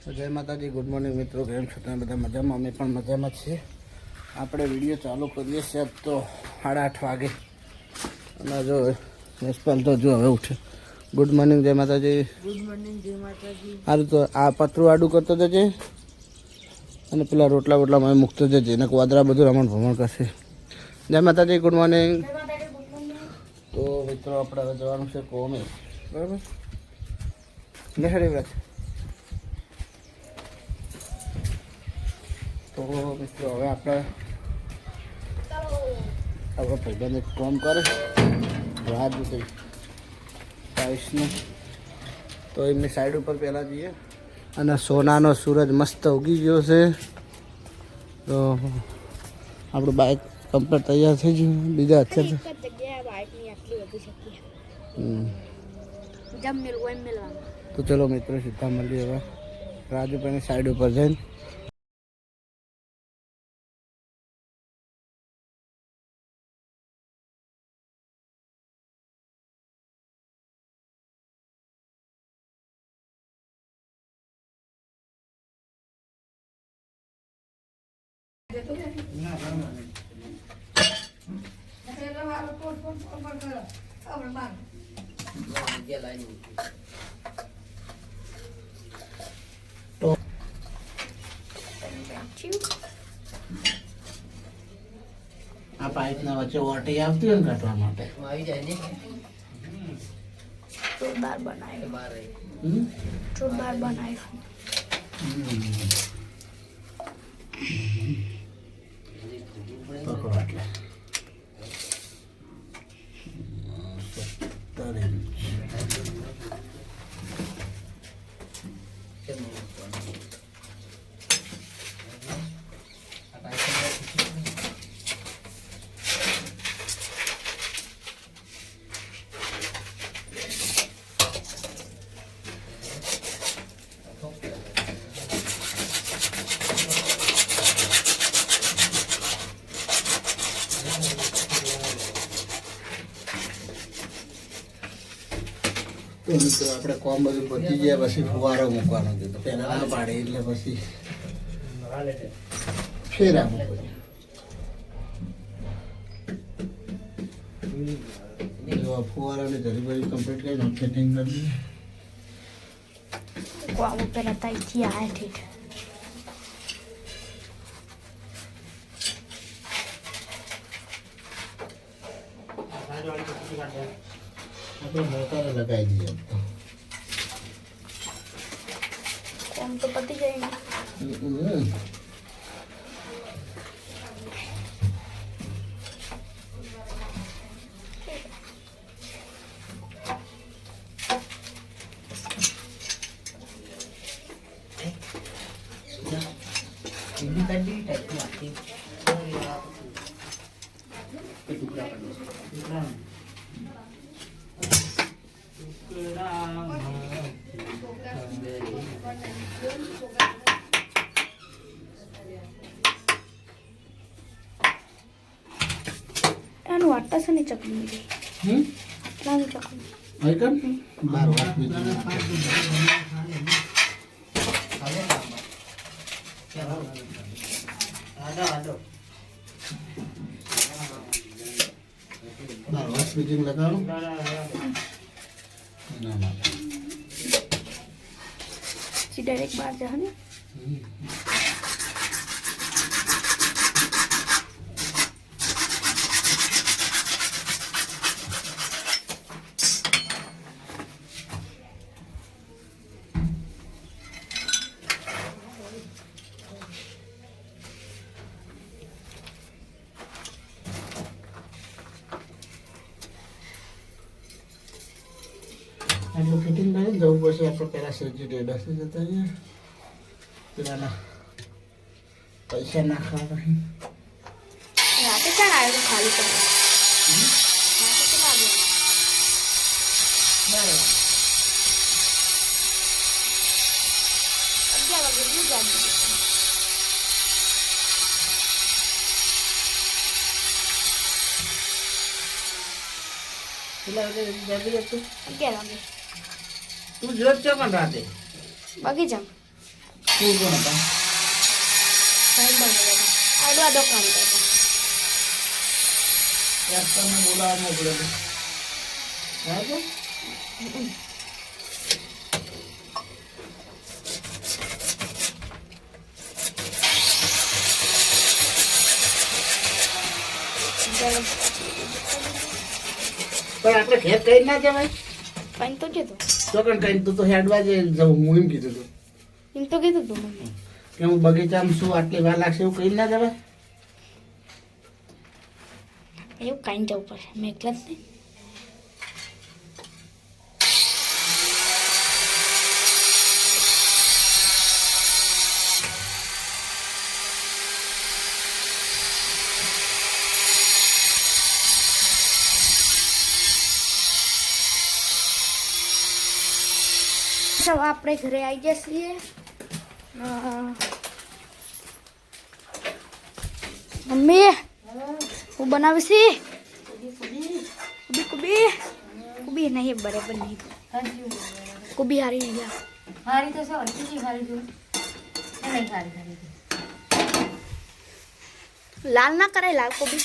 તો જય માતાજી, ગુડ મોર્નિંગ મિત્રો. કેમ છો તમે બધા? મજામાં? અમે પણ મજામાં છીએ. આપણે વિડીયો ચાલુ કરીએ છીએ તો 8:30 વાગે અને જો યશપાલ તો જો હવે ઉઠે. ગુડ મોર્નિંગ, જય માતાજી. ગુડ મોર્નિંગ, જય માતાજી. સારું, તો આ પતરું આડું કરતો જજે અને પેલા રોટલા બોટલામાં મૂકતો જજે, એને વાદરા બધું રમણ ભમણ કરશે. જય માતાજી, ગુડ મોર્નિંગ. તો મિત્રો આપણે હવે જવાનું છે કોમે, બરાબર ને હરિવ્રત. તો મિત્રો હવે આપણે ભાઈબંધ એક કામ કરે રાહ જોઈ ટાઈલ્સનું, તો એમની સાઈડ ઉપર પહેલાં જઈએ. અને સોનાનો સૂરજ મસ્ત ઉગી ગયો છે. તો આપણું બાઇક કમ્પ્લીટ તૈયાર થઈ ગયું. બીજા અત્યારે તો ચલો મિત્રો સીધા મળીએ હવે રાજુભાઈની સાઈડ ઉપર જઈને. આ પાઇપના વચ્ચે ઓટી આવતી હોય ને કાઢવા માટે આવી જાય ને. જોરદાર બનાવ્યું, જોરદાર બનાવ્યું. પકડો એટલે 17 ઇંચ. તો મિત્રો આપણે કોમ બધું પતી ગયા પછી ફુવારો મૂકવાનો છે. તો પહેલાં ના પાડે એટલે પછી ફેરા મૂકવા. જો ફુવારાને જરી બરી કમ્પ્લીટ કરી ફિટિંગ કરી દઈએ. કોમ પેલા તાઈથી આયા ઠીક. આપણે મોટર લગાવી દઈએ. કોમ તો પતી જાય ને. એનું વાટતા છે ને ચકલી આટલાનું ચકલી આઈટમ 12 વાસ બીજિંગ લગાવો. ડાયરેક્ટ બહાર જા ને. આટલું ફિટિંગ નહીં જવું પડશે. આપણે પહેલાં સેજી ડેડાથી જતા રહીએ. પેલાના પૈસા નાખવા નહીં. રાતે ચાલ આવ્યો ખાલી કરવા. તું જોત છો પણ રાતે બગીચા શું કોણ હતા? ભાઈ બનાવ્યા હતા. આડવા કામ કરતા. ટ્રેક્ટરને બોલાવવા મોકલ્યો હતો. પણ આપણે ઘેર કઈ ના જવાય. કઈ તો કીધું. ચોકન કઈ તું તો હેડવા જ જવું હું એમ કીધું તું. એમ તો કીધું તું મને. કે હું બગીચામાં શું આટલી વાર લાગશે એવું કઈ ના જવાય. એવું કાંઈ જવું પડશે મેં એકલા જ નહીં. આપણે ઘરે આવી ગયા છીએ. મમ્મી હું બનાવીશ કુબી કુબી નહીં બરાબર નહીં કુબી હારી નહીં હારી તો શું હલકી હારી તું નહીં હારી લાલ ના કરાય લાલ કોબી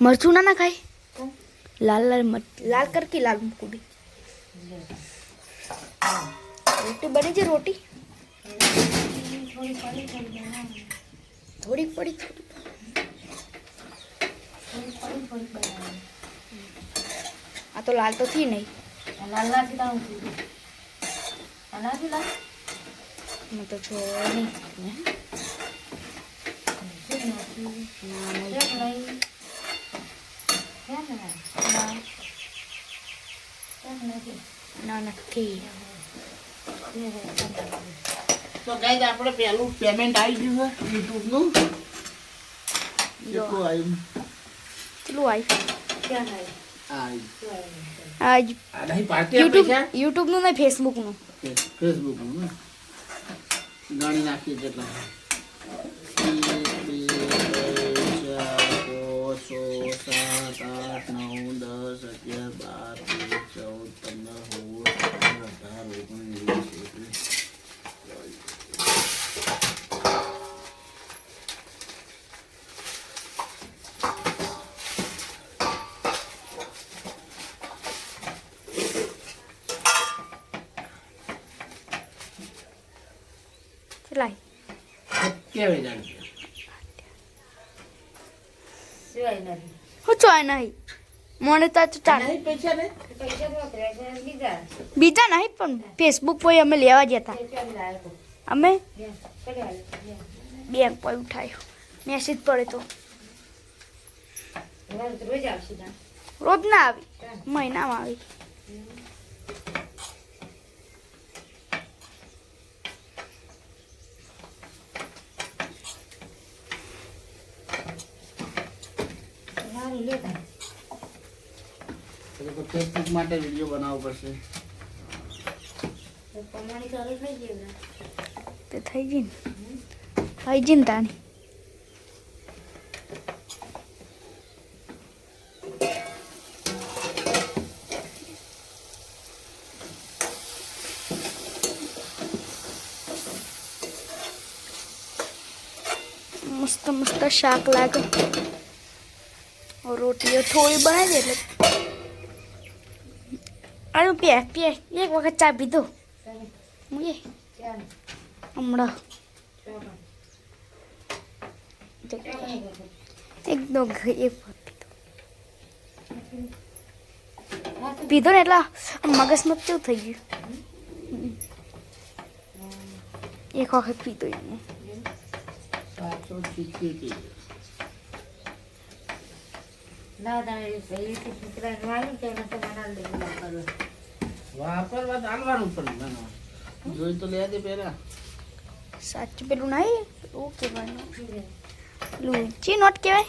મરચું ના ખાય લાલ લાલ લાલ કરકી લાલ કોબી રોટી બની છે રોટી થોડી પડી આ તો લાલ તો થી નહીં લાલના થી લાવું છું લાલ મેં તો છો નહીં ના નથી તો ગાઈસ આપણે પહેલું પેમેન્ટ આવી ગયું છે YouTube નું. કેટલું આવ્યું? ચલું આજ આ નહીં પાર્ટી પૈસા યુટ્યુબ નું નહીં ફેસબુક નું ફેસબુક નું ગણી નાખીએ જેટલા 1 2 3 4 5 6 7 8 9 10 ચલાય કેવી જાણી સિવાય નથી હું ચોય નહીં મને તો ચાલે નહીં પૈસા ને પૈસા તો બીજા બીજા નહીં પણ ફેસબુક પર અમે લેવા જતા અમે બેંક પર ઉઠાયો મેસેજ પડે તો રોજ આવશે રોજ ના આવી મહિનામાં આવી તો ફેસબુક માટે વિડીયો બનાવવો પડશે. કમાણી ચાલુ થઈ ગઈ તે થઈ ગઈ ને થઈ ગઈ ને તાની મસ્ત મસ્ત શાક લાગે રોટીઓ થોડી બનાવી દે એટલે અરે પીએ પીએ એક વખત ચા પીધો મુએ હમણાં એકદમ એક વખત પીધો ને એટલે મગજમાં કેવું થઈ ગયું એક વખત પીધો એને 770 ના તારે પહેલી છોકરા આવ્યું તેને તો મના લેવું વાપરવા ચાલવાનું પણ જોઈ તો લે દે પેલા સાચું પેલું નહીં એવું કહેવાનું પેલું ચી નોટ કહેવાય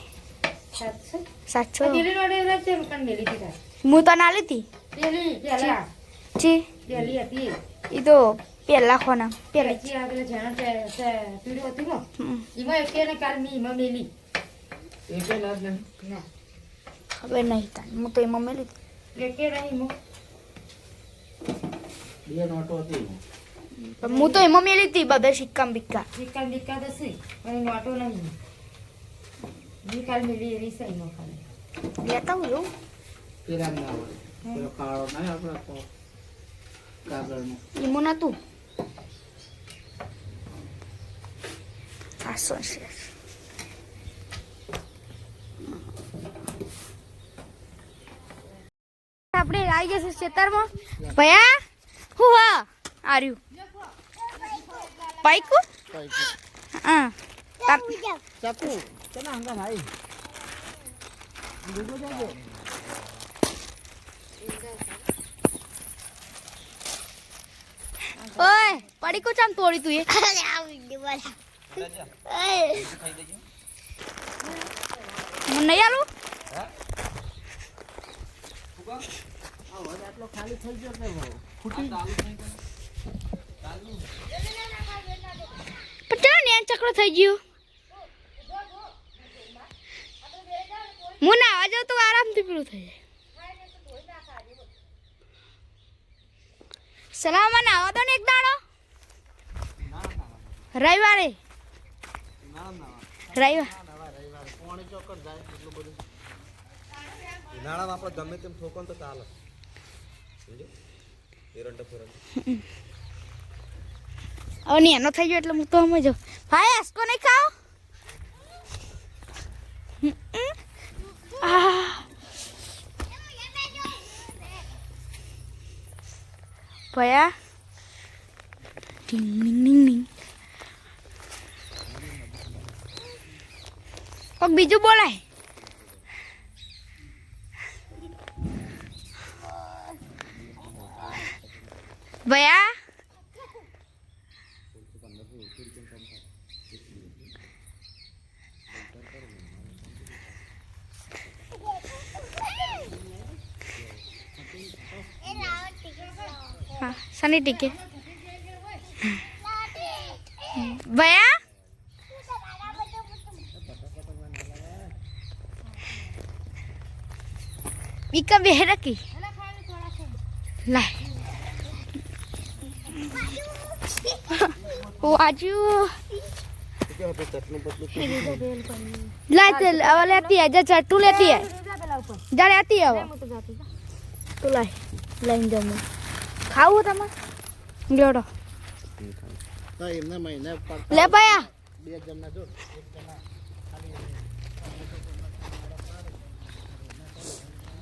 700 પેલી નોડે રહેશે પણ મેલી દીધા હું તો ના લીધી પેલી પેલા જી પેલી હતી એ તો પહેલા ખોના પહેલી પેલી આગળ જાણ પીડો હતી ને એમાં એકેને કાલ મી એમાં મેલી એ પેલા જ નહીં ના ખબર નહીં તાન હું તો એમાં મેલી એકે નહીં મો બે નોટો હતી પણ હું તો એમાં મેલી હતી બધા સિક્કા બિક્કા. સિક્કા બિક્કા તો છે પણ નોટો નહીં. નિકાલ મેલી એવી સહી નો ખાલી. લેતા હું એવું પેલા ના હોય પેલો કાળો ના આપણે કાગળનો એમાં નતું. આ શું છે? આપણે આવી ગયા છે ખેતરમાં. ભયા હું હા આર્યું પાઈકુ હા ચાકુ ચના હંગા ભાઈ દૂધો જાજો ઓય પડી કો ચામ તોડી તું એ મને નહીં આલું આટલો ખાલી થઈ ગયો કે ફૂટી પણ ને ચકડો થઈ ગયો. હું ના આવવા જાઉં તો આરામથી પેલું થઈ જાય. સલામા ના આવવા દો ને એક દાડો રવિવારે. રવિવાર પોણી ચોકર જાય એટલું બધું ઉનાળામાં આપણે ગમે તેમ ઠોકો તો ચાલે સમજો એરંડા ફેરંડા હવે નેનો થઈ ગયો એટલે હું તો સમજો. ભાઈ આસકો નહીં ખાઓ. ભયા ટીંગ ટીંગ ટીંગ ટીંગ. કોક બીજું બોલાય. ભયા हाँ सनी टिके भैया बीका बेहरा की ला वो आजू लाते अब लेती है जा चट्टू लेती है जा लेती है वो तो लाई लाइन जाऊँ खाऊ तमा जोड़ो તો એમના મહિના પર ले भैया બે જણના જો એક જણા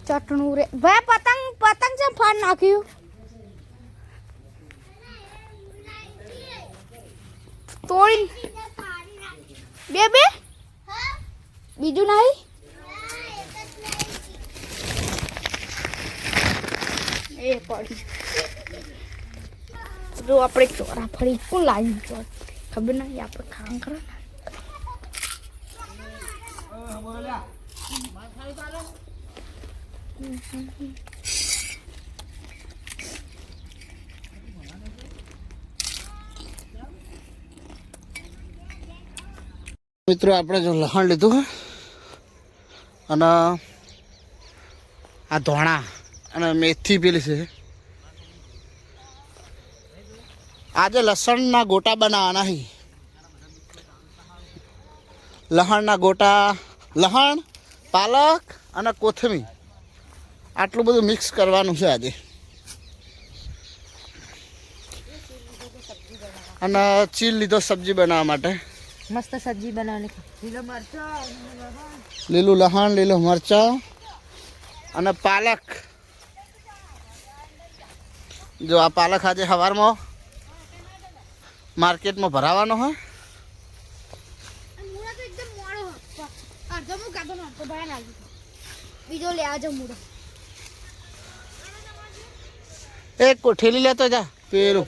चटणू रे भैया पतंग पतंग से फाड़ नाख्यू तोड़ी बेबे बीजू नहीं ए पड़ी जो આપણે ચોરા ફરી કોણ લાવી ચોર ખબર નહીં આપણે કામ કરે ને મિત્રો આપણે જો લહણ લીધું અને આ ધોણા અને મેથી પેલી છે આજે લસણના ગોટા બનાવવાના છે. લહણના ગોટા લહણ પાલક અને કોથમીર આટલું બધું મિક્સ કરવાનું છે આજે. અને ચીલ લીધો સબ્જી બનાવવા માટે. મસ્ત સબ્જી બનાવવાની લીલો મરચો લીલું લહણ લીલું મરચાં અને પાલક. જો આ પાલક આજે સવારમાં માર્કેટમાં ભરાવાનો હોય. મૂળા તો એકદમ મોડો અડધો મુ કાઢો ને તો ભયા લાગી બીજો લે આજો મૂળો એક કોઠેલી લેતો જા પેલું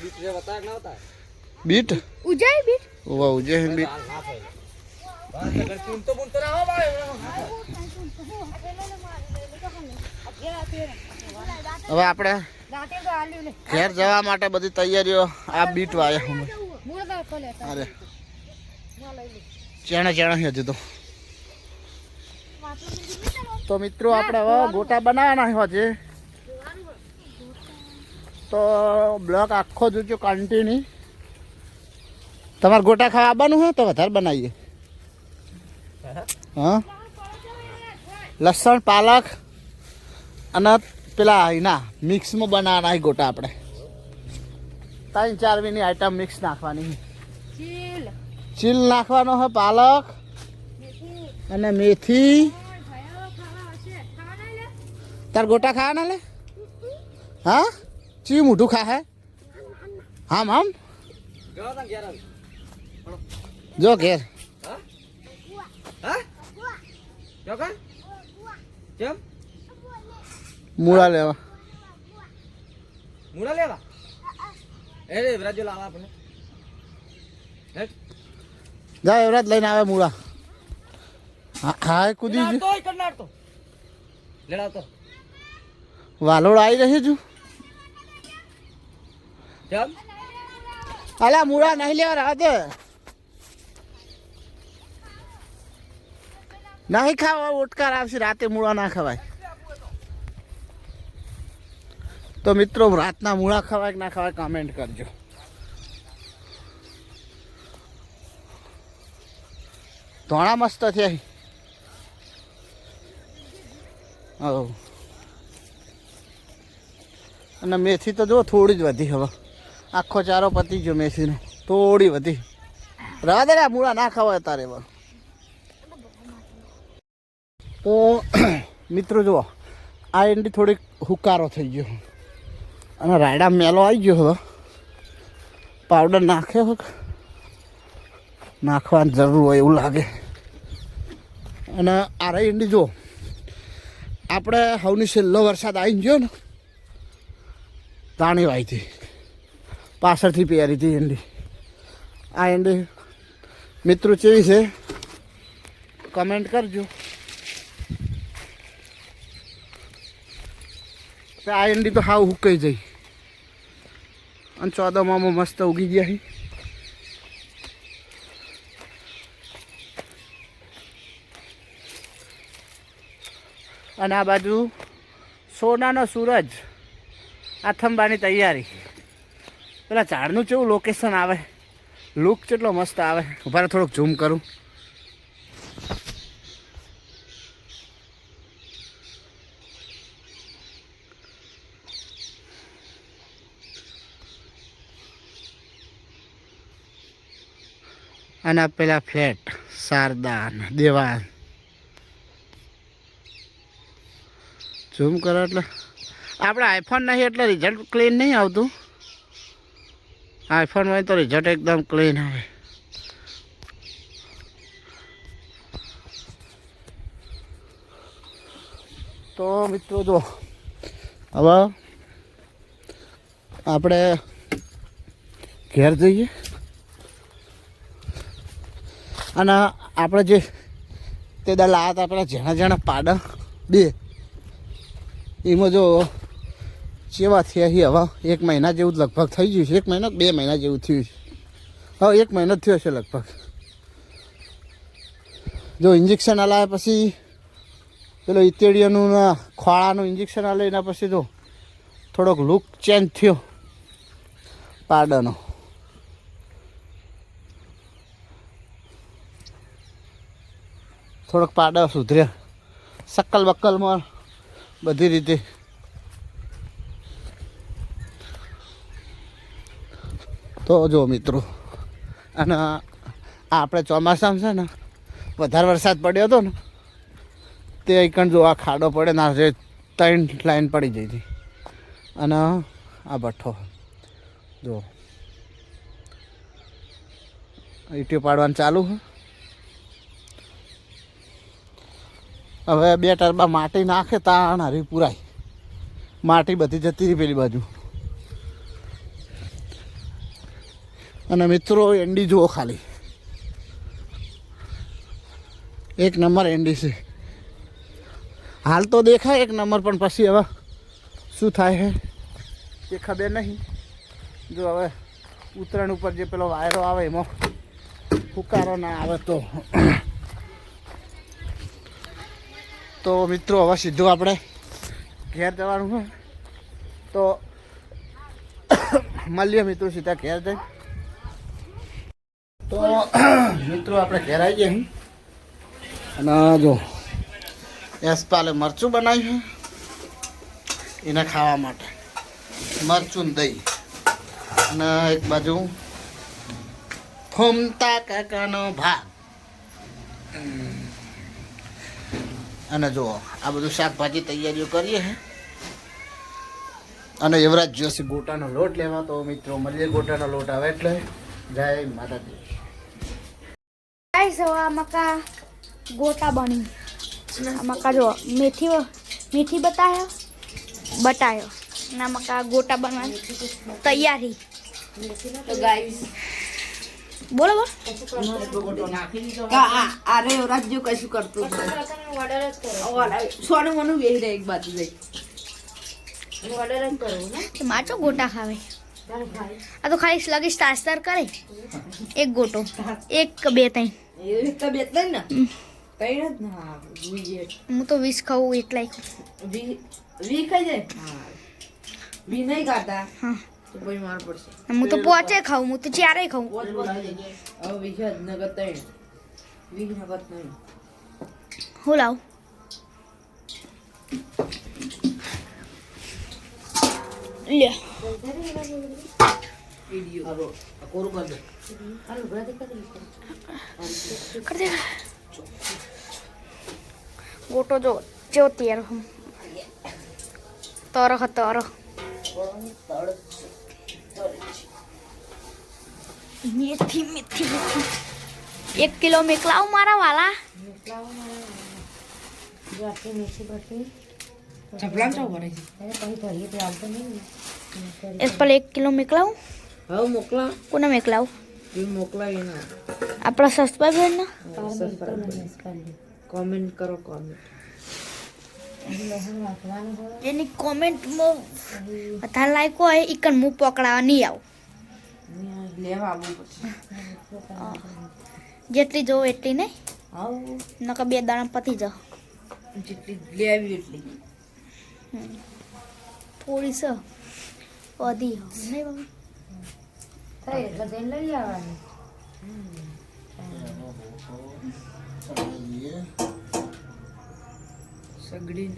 બીટ ઉજાય બી વાહ ઉજે બીટ. હવે આપણે ઘેર જવા માટે બધી તૈયારીઓ આ બીટ વાયા અરે ચેણા ચેણા હજુ તો મિત્રો આપણે હવે ગોટા બનાવવાના છે તો બ્લોક આખો જોજો કન્ટિન્યુ તમારે ગોટા ખાવા આવવાનું હોય તો વધારે બનાવીએ. હા લસણ પાલક અને પેલા એના મિક્સમાં બનાવવાના ગોટા આપણે 3-4 વીની આઈટમ મિક્સ નાખવાની. ચીલ નાખવાનો હોય પાલક અને મેથી. તાર ગોટા ખાવાના લે હા ચી મોઢું ખા હે આમ આમ જો ઘેર મૂળા લેવા એ વિરાજો લાવા આપણે જા એવરાજ લઈને આવે મૂળા. હા કૂદી તો લેડાવતો વાલોડ આવી રહી છું. કેમ અલ્યા મૂળા નહીં લેવા રાતે નહીં ખાવા ઓટકાર આવશે રાતે મૂળા ના ખવાય. તો મિત્રો રાતના મૂળા ખવાય કે ના ખવાય કમેન્ટ કરજો. ધોણા મસ્ત થયા. હવ અને મેથી તો જો થોડી જ વધી હવે આખો ચારો પતી ગયો મેથીનો થોડી વધી રવા દે મૂળા ના ખવાય તારે. તો મિત્રો જુઓ આ એંડી થોડીક હુકારો થઈ ગયો અને રાયડા મેલો આવી ગયો હવે પાવડર નાખ્યો નાખવાની જરૂર હોય એવું લાગે. અને આ રહી એંડી જુઓ આપણે હવની છેલ્લો વરસાદ આવી ગયો ને તાણી વાઈથી પાછળથી પહેરી હતી એંડી. આ એંડી મિત્રો કેવી છે કમેન્ટ કરજો. આ એંડી તો હાવ હુકાઈ જઈ અને 14માં મસ્ત ઉગી ગયા. અને આ બાજુ સોનાનો સૂરજ આથંબાની તૈયારી. પેલા ઝાડનું કેવું લોકેશન આવે લુક કેટલો મસ્ત આવે. ઉભા થોડુંક ઝૂમ કરું. અને પેલા ફ્લેટ શારદા દેવાન ઝૂમ કરો એટલે આપણે આઈફોન નહીં એટલે રિઝલ્ટ ક્લીન નહીં આવતું. આઈફોન હોય તો રિઝલ્ટ એકદમ ક્લીન આવે. તો મિત્રો જો હવે આપણે ઘેર જઈએ અને આપણે જે તે દા લાયા હતા આપણા જેણા જેણા પાડા 2 એમાં જો સેવા થયા હવે 1 મહિના જેવું લગભગ થઈ ગયું છે. 1 મહિનો 2 મહિના જેવું થયું છે. હવે 1 મહિનો થયો છે લગભગ. જો ઇન્જેક્શન હલાવ્યા પછી પેલો ઇતેડિયાનું ખોળાનું ઇન્જેક્શન હલાવી એના પછી તો થોડોક લુક ચેન્જ થયો પાડાનો. થોડોક પાડા સુધર્યા શકલ બક્કલમાં બધી રીતે. તો જો મિત્રો અને આપણે ચોમાસામાં છે ને વધારે વરસાદ પડ્યો હતો ને તે એકણ જો આ ખાડો પડે ના જે 3 લાઈન પડી જઈ હતી. અને આ ભઠ્ઠો જો ઈટીઓ પાડવાનું ચાલુ. હવે 2 ટરબા માટી નાખે તાણ હરી પુરાય. માટી બધી જતી રહી પેલી બાજુ. અને મિત્રો એંડી જુઓ ખાલી 1 નંબર એંડી છે. હાલ તો દેખાય 1 નંબર પણ પછી હવે શું થાય છે એ ખબર નહીં. જો હવે ઉત્તરાયણ ઉપર જે પેલો વાયરો આવે એમાં ફુકારો ના આવે તો મિત્રો હવે સીધું આપણે ઘેર જવાનું હોય તો મળીએ મિત્રો સીધા ઘેર જઈ. તો મિત્રો આપણે ઘેર આવી ગયા અને જો યશપાલે મરચું બનાવ્યું એને ખાવા માટે મરચું ને દહીં અને એક બાજુ ફોમતા કાકાનો ભાગ અને જુઓ આ બધું શાકભાજી તૈયારીઓ કરીએ છે અને યુવરાજ જોશી ગોટાનો લોટ લેવા. તો મિત્રો મળીએ ગોટાનો લોટ આવે એટલે જય માતાજી. ગાઈસ હવે આ મકા ગોટા બની. આ મકા જો મીઠી બતાયો અને આ મકા ગોટા બનવાની તૈયારી. તો ગાઈસ બોલો બોલો. અરે રાજ્ય કશું કરતું સોનું મનું વેહી રહે એક બાજુ જઈ ઓર્ડર જ કરવું ને માચો ગોટા ખાવે. આ તો ખાલી લગીશ તાસ્તર કરે. એક ગોટો એક કે બે ત્રણ એવી તો બે ત્રણ ને ત્રણ જ ને હા હું તો 20 ખાવું એટલાય. વી ખાઈ જાય વી નહીં ખાતા હા તો પછી માર પડશે હું તો પોચે ખાઉં, હું તો ચારે ખાઉં. હવે વી છે નગર ત્રણ વી નગર ત્રણ હું લાવ લે કર દે. ગોટો જો ચેવો તૈયાર હમ તર મેથી 1 કિલો મેકલાવ મારા વાલા. ચપલામ ચો ભરે છે એસ પર 1 કિલો મેકલાવ. હવે મોકલા કોને મેકલાવ? વી મોકલાવી ના આપણા સબસ્ક્રાઇબર ને કોમેન્ટ કરો કોમેન્ટ એની કોમેન્ટમાં વધારે લાઈક હોય ઈકન હું પકડાવા નહીં આવું. લેવા આવવું પછી જેટલી જોઉં એટલી નહીં આવું નકર 2 દાણા પતી જાવ. જેટલી લેવી એટલી થોડી છે વધી નહીં બાબા. થાય એટલે તેને લઈ આવવાની સગડી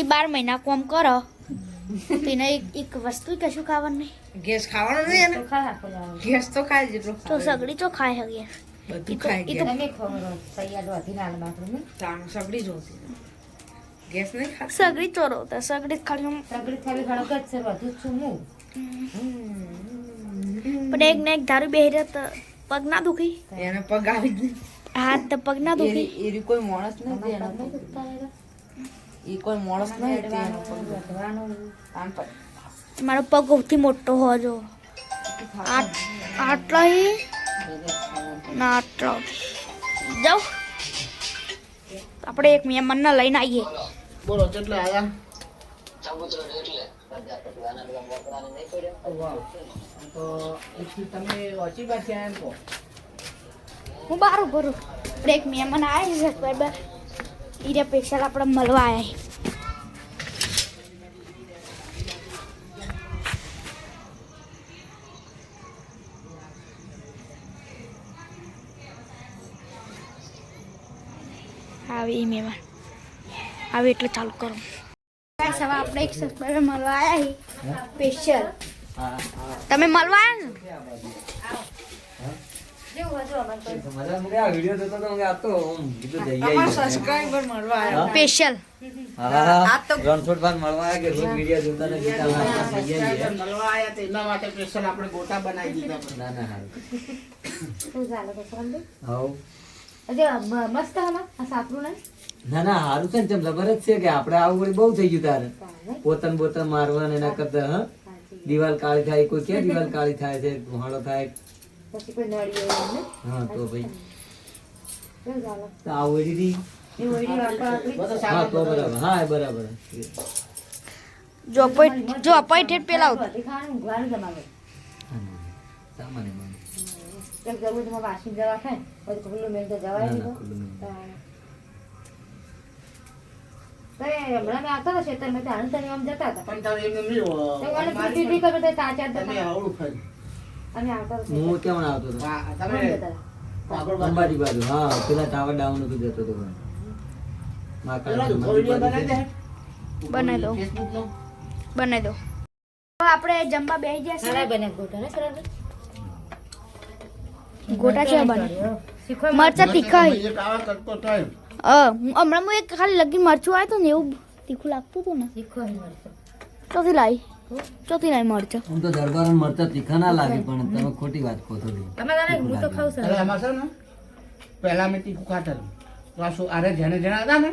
12 મહિના કોમ કરો તેને એક વસ્તુ કશું ખાવાનું નહીં. ગેસ ખાવાનો નહીં એને ગેસ તો ખાય જેટલો તો સગડી તો ખાય હગે. બધું ખાય ઈ તો તાણ સગડી જોતી ગેસ નહીં ખા સગડી ચોરો તો સગડી ખાલી પણ એક ને એક ધારું બેહી રહ્યો તો પગ ના દુખી. એને પગ આવી જ નહીં હાથ તો પગ ના દુખી. એરી કોઈ માણસ નથી એનો એ કોઈ માણસ નહીં તેનો પગ મારો પગ સૌથી મોટો હોજો આટલો ના આટલો જાઓ આપણે એક મહેમાનને લઈને આવીએ. બોલો કેટલા આવ્યા? તો તમે ઓછી પાસે એમ કહો. હું બારું ભરું. આપણે એક મહેમાન આવ્યા છે બરાબર ઈરે સ્પેશિયલ આપણે મળવા આવ્યા. આવી મહેમાન આવે એટલે ચાલુ કરો. હવે આપણે એક સબસ્ક્રાઈબર મળવા આવ્યા સ્પેશિયલ. તમે મળવા સબસ્ક્રાઇબર મળવા આવ્યા સ્પેશિયલ મળવા આવ્યા તો એના માટે સ્પેશિયલ આપણે ગોટા બનાવી દીધા. મસ્ત આ સાપરું ને ના હારું છે ને તેમ જબર જ છે કે આપણે આવું વળી બહુ થઈ ગયું તારે પોતન બોતન મારવા ને એના કરતા હા દિવાલ કાળી થાય કોઈ કે દિવાલ કાળી થાય છે ધોળો થાય પછી કોઈ નડી હોય ને હા તો ભાઈ કેવું ચાલે તો આ ઓડી એ ઓઈડી વાપરા હા તો બરાબર હા એ બરાબર જો અપાઈ પેલા બધી ખાવાનું ઊંઘવાનું જમાવે સામાન્ય માન એક જરૂર તમારે વાસી જવા થાય પછી ખુલ્લું મેલ તો જવાય ના, નહીં ખુલ્લું મેલ. પણ તારે એમને નહીં તમે આવડું ખાઈ હું કેમ આવતો હતો તમે આગળ બાજુ અંબાજી બાજુ હા પેલા ટાવર ડાઉન હતું જતો હતો પેલા તો વિડીયો બનાવી દે બનાવી દો. ફેસબુક નો બનાવી દો. તો આપણે જમવા બેસી જશે. ગોટા છે બને મરચા તીખા હી. એક આવા કરતો થાય હમણાં હું એક ખાલી લગી મરચું આવ્યું હતું ને એવું તીખું લાગતું હતું ને ચોથી લાવી મરચા. આમ તો દરબાર મરચા તીખા ના લાગે પણ તમે ખોટી વાત કહો છો અરે આમાં છે ને પહેલા મેં તીખું ખાતર તો આ શું આરે જેને જેના હતા ને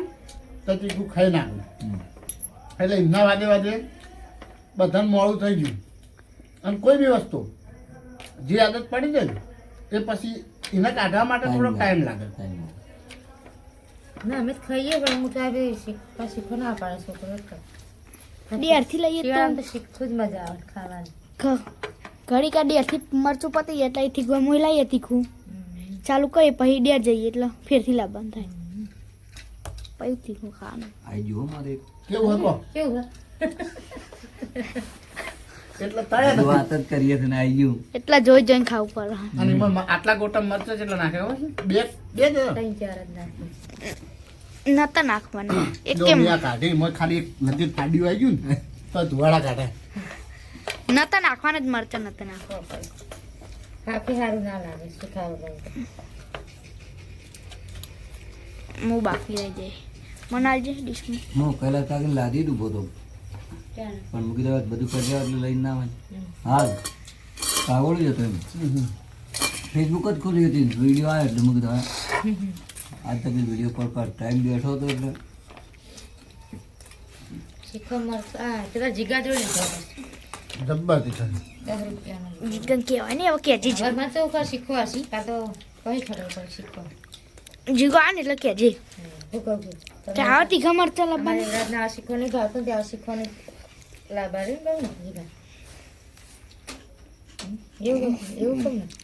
તો તીખું ખાઈ નાખ્યું એટલે એમના વાદે વાદે બધાને મોડું થઈ ગયું અને કોઈ બી વસ્તુ જે આદત પડી જાય ને, એ પછી એને કાઢવા માટે થોડો ટાઈમ લાગે ડેરથી લઈએ તો ઘડી કા ડેરથી મરચું પતી જાય એટલે અહીંથી ગમું લાવીએ તીખું ચાલુ કરીએ પછી ડેર જઈએ એટલે ફેરથી લાવવાનું થાય પછી તીખું ખાવાનું. આઈ જુઓ મારે કેવું હતો એટલે તળે ને. વાત જ કરીએ છે ને આઈ ગયું એટલા જોઈ જોઈને ખાવું પડે. અને એમાં આટલા ગોટા મરચાં જેટલા નાખે ખબર છે? બે જ નતા નાખવાના એક જો કેમ મેં આ કાઢી એમાં ખાલી એક નદી ફાડ્યું આવી ગયું ને તો ધુવાડા કાઢે નતા નાખવાના જ મરચા નતા નાખવા. હું બાકી રહી જાય મને આલજે ડીશમાં. હું પહેલા તાકે લાદી ડૂબો તો પણ મૂકી દેવા બધું કરી દેવા એટલે લઈને ના હોય હા કાગળ જ હતો એમ ફેસબુક જ ખોલી હતી વિડીયો આવ્યો એટલે મૂકી દેવા આજ તક વિડીયો કોલ પર ટાઈમ બેઠો હતો એટલે જબ્બર થી જીગન કહેવાય ને હવે કહેજે જીગો આવે ને એટલે કહેજે કે આવા તીખા મરચા લાવવાના.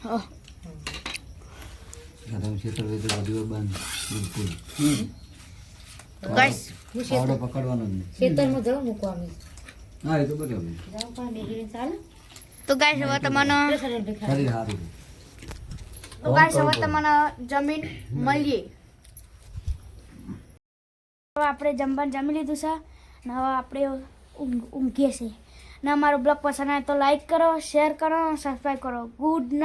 હા ગરમ છે તો બધું બંધ બિલકુલ ગાઈસ પાવડો પકડવાનો જ નહીં હા એ તો બરાબર તો ગાઈસ હવે તમને શરીર સારું તો ગાઈસ હવે તમને જમીન મળીએ. હવે આપણે જમવાનું જમી લીધું છે ને હવે આપણે ઊંઘીએ છીએ ને અમારો બ્લોગ પસંદ આવે તો લાઈક કરો, શેર કરો, સબસ્ક્રાઈબ કરો. Good night.